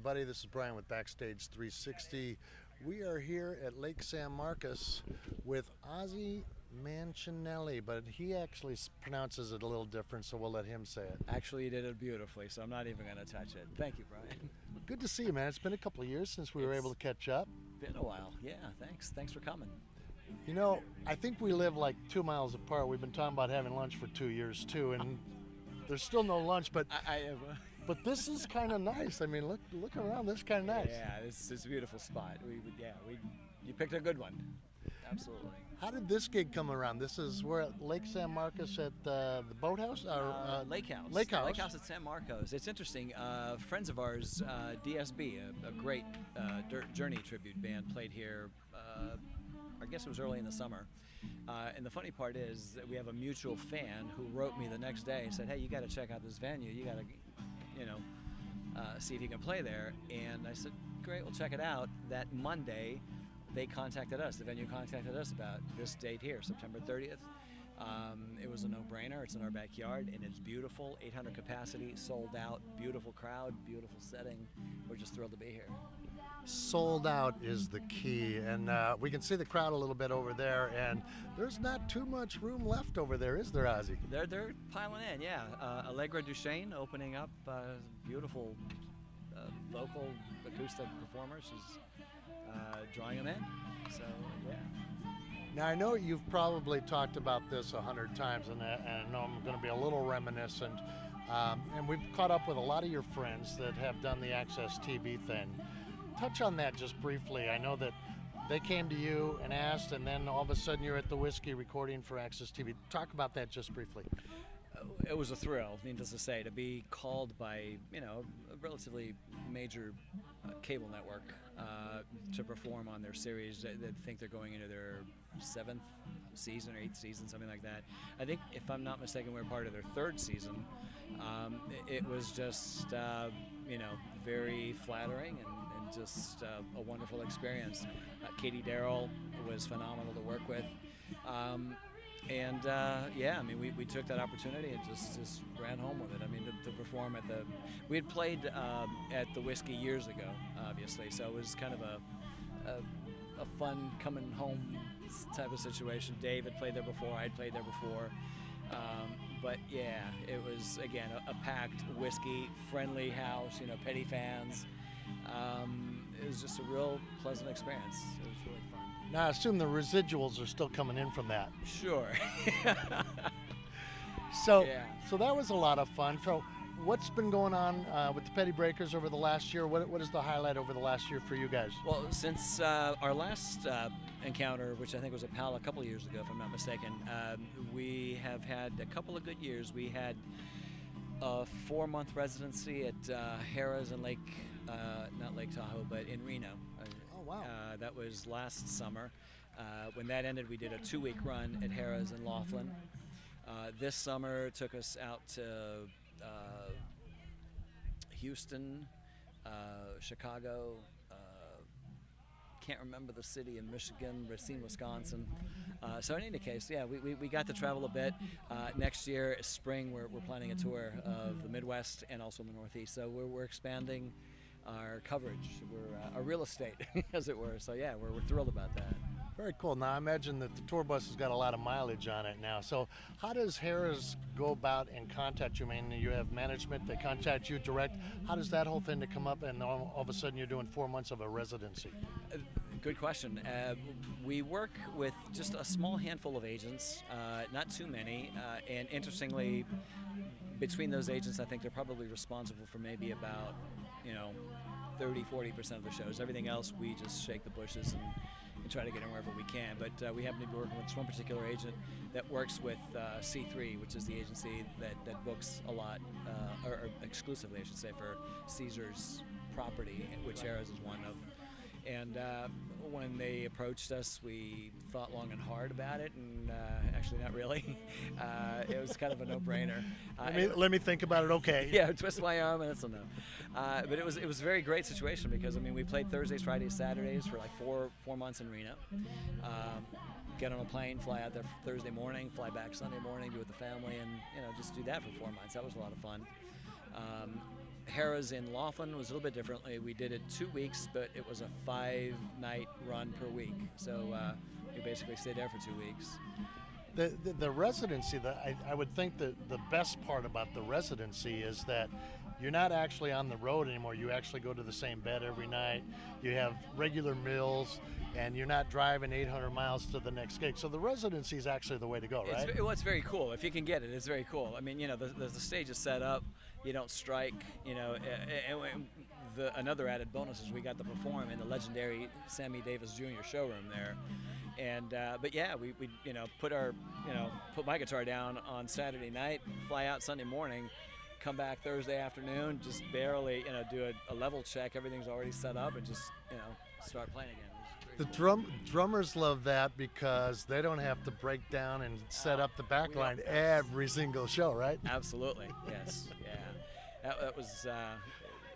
everybody. This is Brian with BackStage360. We are here at Lake San Marcos with Ozzie Mancinelli, but he actually pronounces it a little different, so we'll let him say it. Actually, you did it beautifully, so I'm not even going to touch it. Thank you, Brian. Good to see you, man. It's been a couple of years since we were able to catch up. Been a while. Yeah, thanks. Thanks for coming. You know, I think we live like 2 miles apart. We've been talking about having lunch for 2 years, too, and there's still no lunch, but I have but this is kind of nice. I mean, look around. This is kind of nice. Yeah, this is a beautiful spot. You picked a good one. Absolutely. How did this gig come around? We're at Lake San Marcos at the boathouse? Lake House. Lake House. Lake House at San Marcos. It's interesting. Friends of ours, DSB, a great Dirt Journey tribute band, played here. I guess it was early in the summer. And the funny part is that we have a mutual fan who wrote me the next day and said, "Hey, you got to check out this venue. You got to, see if you can play there." And I said, "Great, we'll check it out." That Monday, they contacted us. The venue contacted us about this date here, September 30th. It was a no-brainer. It's in our backyard, and it's beautiful. 800 capacity, sold out, beautiful crowd, beautiful setting. We're just thrilled to be here. Sold out is the key, and we can see the crowd a little bit over there, and there's not too much room left over there, is there, Ozzie? They're piling in, yeah. Allegra Duchesne opening up, beautiful vocal acoustic performer. She's drawing them in, so yeah. Now, I know you've probably talked about this 100 times, and I know I'm going to be a little reminiscent, and we've caught up with a lot of your friends that have done the Access TV thing. Touch on that just briefly. I know that they came to you and asked, and then all of a sudden you're at the Whiskey recording for Access TV. Talk about that just briefly. It was a thrill, needless to say, to be called by a relatively major cable network to perform on their series. They think they're going into their 7th season or 8th season, something like that. I think, if I'm not mistaken, we're part of their 3rd season. It was just very flattering and just a wonderful experience. Katie Darrell was phenomenal to work with. We took that opportunity and just ran home with it. I mean, to perform we had played at the Whiskey years ago, obviously, so it was kind of a fun coming home type of situation. Dave had played there before, I had played there before. But yeah, it was, again, a packed Whiskey, friendly house, Petty fans. It was just a real pleasant experience. It was really fun. Now, I assume the residuals are still coming in from that. Sure. So that was a lot of fun. So what's been going on with the PettyBreakers over the last year? What is the highlight over the last year for you guys? Well, since our last encounter, which I think was at PAL a couple of years ago, if I'm not mistaken, we have had a couple of good years. We had a 4-month residency at Harrah's in not Lake Tahoe, but in Reno. Oh, wow. That was last summer. When that ended, we did a 2-week run at Harrah's in Laughlin. This summer took us out to Houston, Chicago, can't remember the city in Michigan, Racine, Wisconsin. So in any case, yeah, we got to travel a bit. Next year, spring, we're planning a tour of the Midwest and also the Northeast. So we're expanding our coverage, our real estate, as it were. So yeah, we're thrilled about that. Very cool. Now, I imagine that the tour bus has got a lot of mileage on it now. So how does Harrah's go about and contact you? I mean, you have management, they contact you direct. How does that whole thing to come up, and all of a sudden you're doing 4 months of a residency? Good question. We work with just a small handful of agents, not too many, and interestingly, between those agents, I think they're probably responsible for maybe about 30-40% of the shows. Everything else, we just shake the bushes and try to get in wherever we can. But we happen to be working with this one particular agent that works with C3, which is the agency that books a lot, or exclusively, I should say, for Caesar's property, which Harrah's is one of. And when they approached us, we thought long and hard about it, and actually not really. It was kind of a no-brainer. Let me think about it. Okay. Yeah, twist my arm, and it's a no. But it was a very great situation because we played Thursdays, Fridays, Saturdays for like four months in Reno. Get on a plane, fly out there Thursday morning, fly back Sunday morning, be with the family, and just do that for 4 months. That was a lot of fun. Harrah's in Laughlin was a little bit differently. We did it 2 weeks, but it was a 5-night run per week. So we basically stayed there for 2 weeks. The residency, I would think that the best part about the residency is that you're not actually on the road anymore. You actually go to the same bed every night. You have regular meals, and you're not driving 800 miles to the next gig. So the residency is actually the way to go, right? It's very cool. If you can get it, it's very cool. I mean, the stage is set up. You don't strike. Another added bonus is we got to perform in the legendary Sammy Davis Jr. showroom there. And but yeah, we put my guitar down on Saturday night, fly out Sunday morning, come back Thursday afternoon, just barely do a level check. Everything's already set up, and just start playing again. Drummers love that because they don't have to break down and set up the back line every single show, right? Absolutely, yes, yeah. That was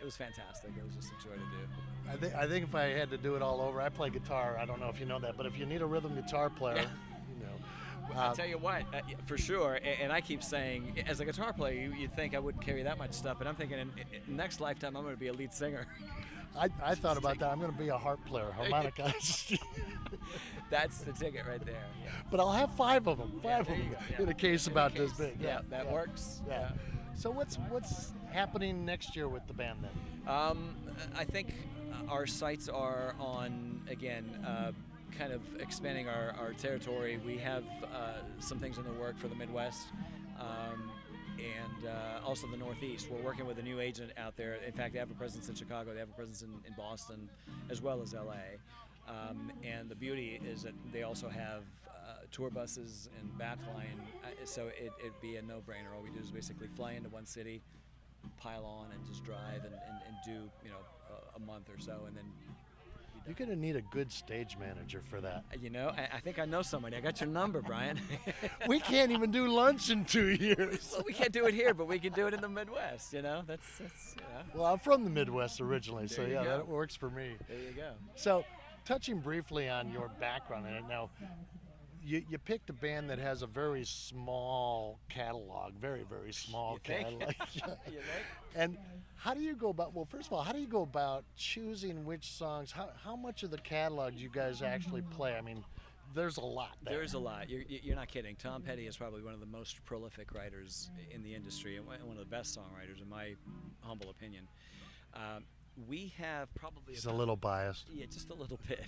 it was fantastic. It was just a joy to do. I think if I had to do it all over, I play guitar. I don't know if you know that, but if you need a rhythm guitar player, I'll tell you what, for sure. And I keep saying, as a guitar player, you'd think I wouldn't carry that much stuff, but I'm thinking in next lifetime I'm going to be a lead singer. I thought about that. I'm going to be a harp player, harmonica. That's the ticket right there. Yeah. But I'll have 5 of them. Yeah, in a case about this big. Yeah, that works. Yeah. So what's happening next year with the band then? I think our sights are on, again, kind of expanding our territory. We have some things in the work for the Midwest. And also the Northeast. We're working with a new agent out there. In fact, they have a presence in Chicago, they have a presence in Boston, as well as LA. And the beauty is that they also have tour buses and backline, so it'd be a no-brainer. All we do is basically fly into one city, pile on, and just drive and do a month or so, and then you're going to need a good stage manager for that. I think I know somebody. I got your number, Brian. We can't even do lunch in 2 years. Well, we can't do it here, but we can do it in the Midwest, That's Well, I'm from the Midwest originally, so yeah, go. that works for me. There you go. So, touching briefly on your background in it, now, you picked a band that has a very small catalog, very, very small catalog. You think? And how do you go about, well, first of all, how do you go about choosing which songs? How much of the catalog do you guys actually play? I mean, there's a lot there. There's a lot. You're not kidding. Tom Petty is probably one of the most prolific writers in the industry and one of the best songwriters, in my humble opinion. We have probably... He's a little biased. Yeah, just a little bit.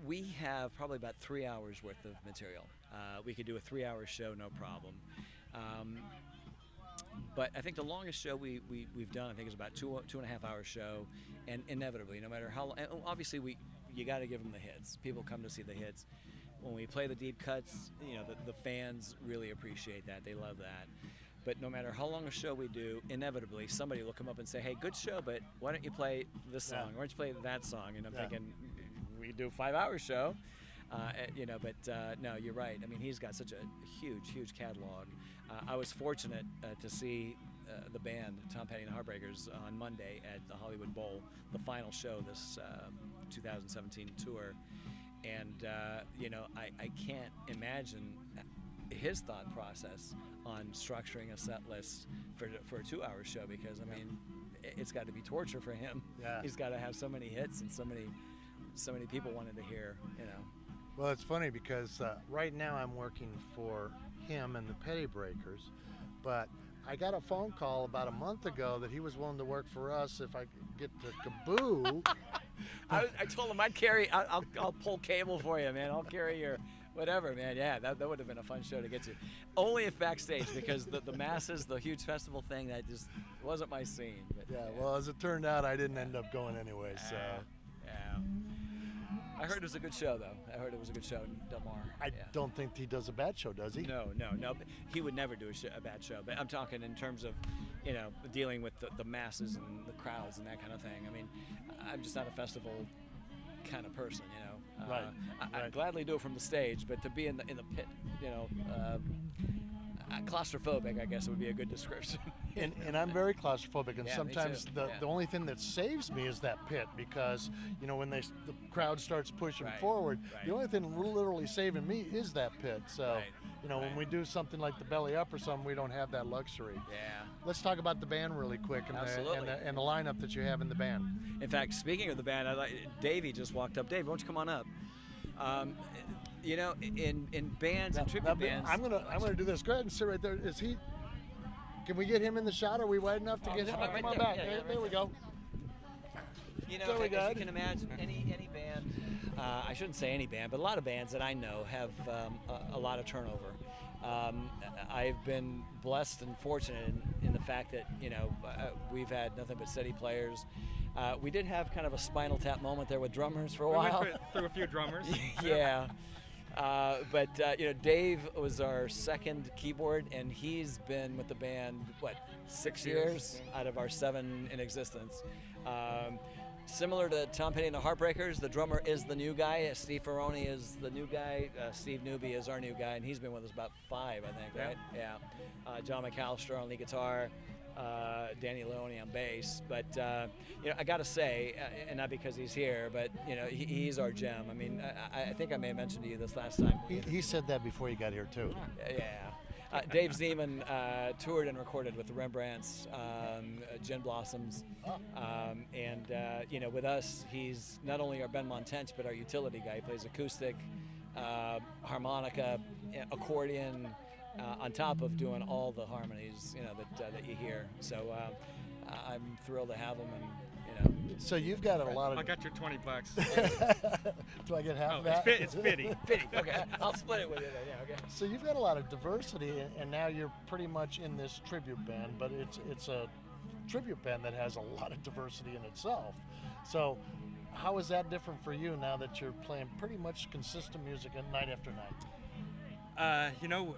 We have probably about 3 hours worth of material. We could do a 3-hour show, no problem. But I think the longest show we've done, I think, is about 2.5 hour show, and inevitably, no matter how long, and obviously you got to give them the hits. People come to see the hits. When we play the deep cuts, the fans really appreciate that. They love that. But no matter how long a show we do, inevitably somebody will come up and say, "Hey, good show, but why don't you play this song? Why don't you play that song?" And I'm thinking, we do a 5-hour show, but no, you're right. I mean, he's got such a huge catalog. I was fortunate to see the band, Tom Petty and the Heartbreakers, on Monday at the Hollywood Bowl, the final show this 2017 tour. And, I can't imagine his thought process on structuring a set list for a 2-hour show, because, I mean, it's got to be torture for him. Yeah. He's got to have so many hits and so many people wanted to hear, Well, it's funny because right now I'm working for him and the PettyBreakers, but I got a phone call about a month ago that he was willing to work for us if I could get to Kaboo. I told him I'll pull cable for you, man. I'll carry your whatever, man. Yeah, that would have been a fun show to get to. Only if backstage, because the masses, the huge festival thing, that just wasn't my scene. But, well, as it turned out, I didn't end up going anyway, so. Yeah. I heard it was a good show, though. I heard it was a good show in Del Mar. I don't think he does a bad show, does he? No. He would never do a bad show. But I'm talking in terms of, dealing with the masses and the crowds and that kind of thing. I mean, I'm just not a festival kind of person, I'd gladly do it from the stage, but to be in the pit, claustrophobic, I guess would be a good description. And I'm very claustrophobic, and Yeah, me sometimes too. the only thing that saves me is that pit, because when the crowd starts pushing Right, forward, right. the only thing literally saving me is that pit. So Right, when right. we do something like the belly up or something, we don't have that luxury. Yeah. Let's talk about the band really quick, and Absolutely. the lineup that you have in the band. In fact, speaking of the band, Davey just walked up. Dave, why don't you come on up? In bands and tribute bands. I'm gonna do this. Go ahead and sit right there. Is he? Can we get him in the shot? Are we wide enough to get him? right Come on there. back. Yeah, there right there we go. As go. you can imagine, any band, I shouldn't say any band, but a lot of bands that I know have a lot of turnover. I've been blessed and fortunate in the fact that we've had nothing but steady players. We did have kind of a Spinal Tap moment there with drummers for a while. We went through a few drummers. Yeah. But Dave was our second keyboard, and he's been with the band, 6 years out of our 7 in existence. Similar to Tom Petty and the Heartbreakers, the drummer is the new guy. Steve Ferroni is the new guy. Steve Newby is our new guy, and he's been with us about 5, I think, right? Yeah. John McAllister on lead guitar. Danny Leone on bass, but I gotta say, and not because he's here, but he's our gem. I mean, I think I may have mentioned to you this last time. He said that before he got here too. Yeah. Dave Zeman toured and recorded with the Rembrandts, Gin Blossoms, and with us, he's not only our Ben Montench, but our utility guy. He plays acoustic, harmonica, accordion. On top of doing all the harmonies, that you hear. So I'm thrilled to have him, and So you've got a lot of. I got your $20. Do I get half Oh, of that? it's fitty. Pity. Okay, I'll split it with you then. Yeah, okay. So you've got a lot of diversity, and now you're pretty much in this tribute band, but it's a tribute band that has a lot of diversity in itself. So how is that different for you now that you're playing pretty much consistent music night after night?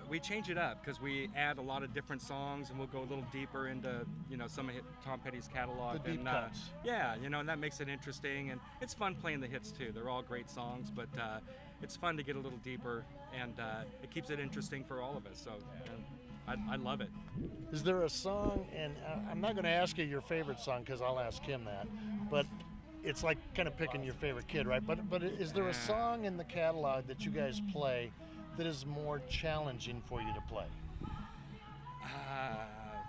We change it up because we add a lot of different songs, and we'll go a little deeper into, some of Tom Petty's catalog. The deep and, cuts. Yeah, and that makes it interesting, and it's fun playing the hits too. They're all great songs, but it's fun to get a little deeper, and it keeps it interesting for all of us. So I love it. Is there a song, and I'm not going to ask you your favorite song because I'll ask him that, but it's like kind of picking your favorite kid, right? But is there a song in the catalog that you guys play that is more challenging for you to play?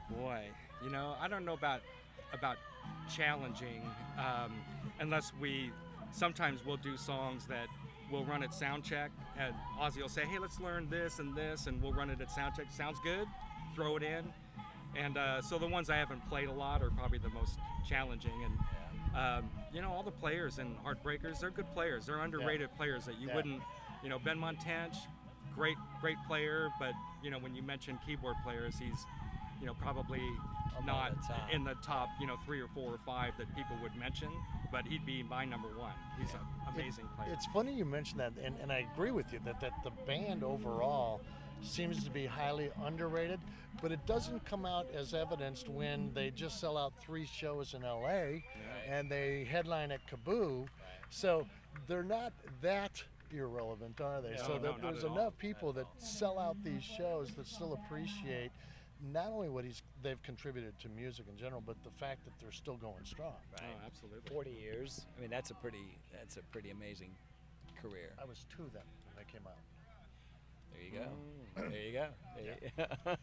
Boy, I don't know about challenging, unless sometimes we'll do songs that we'll run at sound check, and Ozzie will say, hey, let's learn this, and we'll run it at sound check. Sounds good, throw it in. And so the ones I haven't played a lot are probably the most challenging. And all the players in Heartbreakers, they're good players. They're underrated players that you wouldn't, Ben Montench, great player, but when you mention keyboard players, he's probably not in the top 3 or 4 or 5 that people would mention, but he'd be my number 1. He's an amazing player. It's funny you mentioned that, and I agree with you that the band overall seems to be highly underrated, but it doesn't come out as evidenced when they just sell out 3 shows in LA and they headline at Kaboo. So they're not that irrelevant, are they? So no, there's enough people that sell out these shows that still appreciate not only what they've contributed to music in general, but the fact that they're still going strong. Right. Oh, absolutely. 40 years. I mean, that's a pretty amazing career. I was 2 then when they came out. There you go. There you go.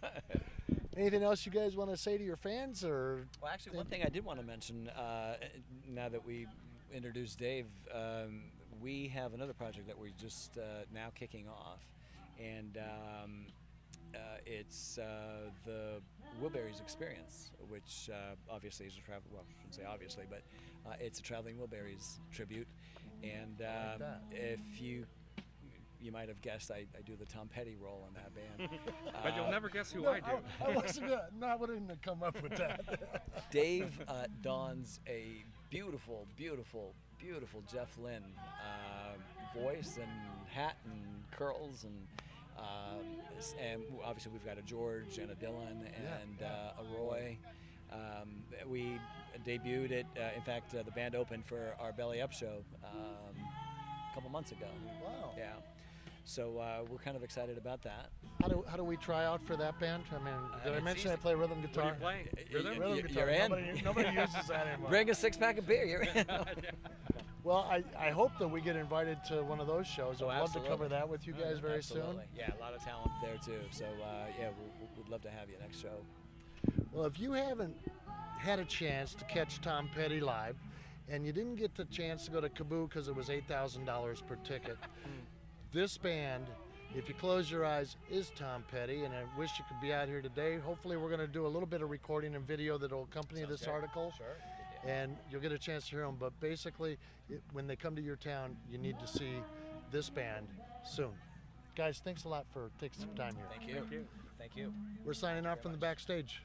Anything else you guys want to say to your fans, or? Well, actually, one thing I did want to mention, now that we introduced Dave, we have another project that we're just now kicking off, and it's the Wilburys Experience, which obviously is a travel. Well, I shouldn't say obviously, but it's a traveling Wilburys tribute. And if you might have guessed, I do the Tom Petty role in that band. But you'll never guess who I do. I wasn't I wouldn't have come up with that. Dave dons a beautiful Jeff Lynne voice and hat and curls, and obviously we've got a George and a Dylan and a Roy. We debuted it. In fact, the band opened for our Belly Up show a couple months ago. Wow. Yeah. So we're kind of excited about that. How do we try out for that band? I mean, did I it's mention easy. I play rhythm guitar? What are you playing? Rhythm guitar. You're in. Nobody uses that anymore. Bring a 6-pack of beer. You're in. Well, I hope that we get invited to one of those shows. Oh, I'd love to absolutely. cover that with you guys very soon. Absolutely. Yeah, a lot of talent there too. So yeah, we'd love to have you next show. Well, if you haven't had a chance to catch Tom Petty live, and you didn't get the chance to go to Kaboo because it was $8,000 per ticket, this band, if you close your eyes, is Tom Petty, and I wish you could be out here today. Hopefully we're going to do a little bit of recording and video that will accompany Sounds this great. article. Sure. And you'll get a chance to hear them. But basically, when they come to your town, you need to see this band soon. Guys, thanks a lot for taking some time here. Thank you. Thank you. Thank you. We're signing off from the backstage.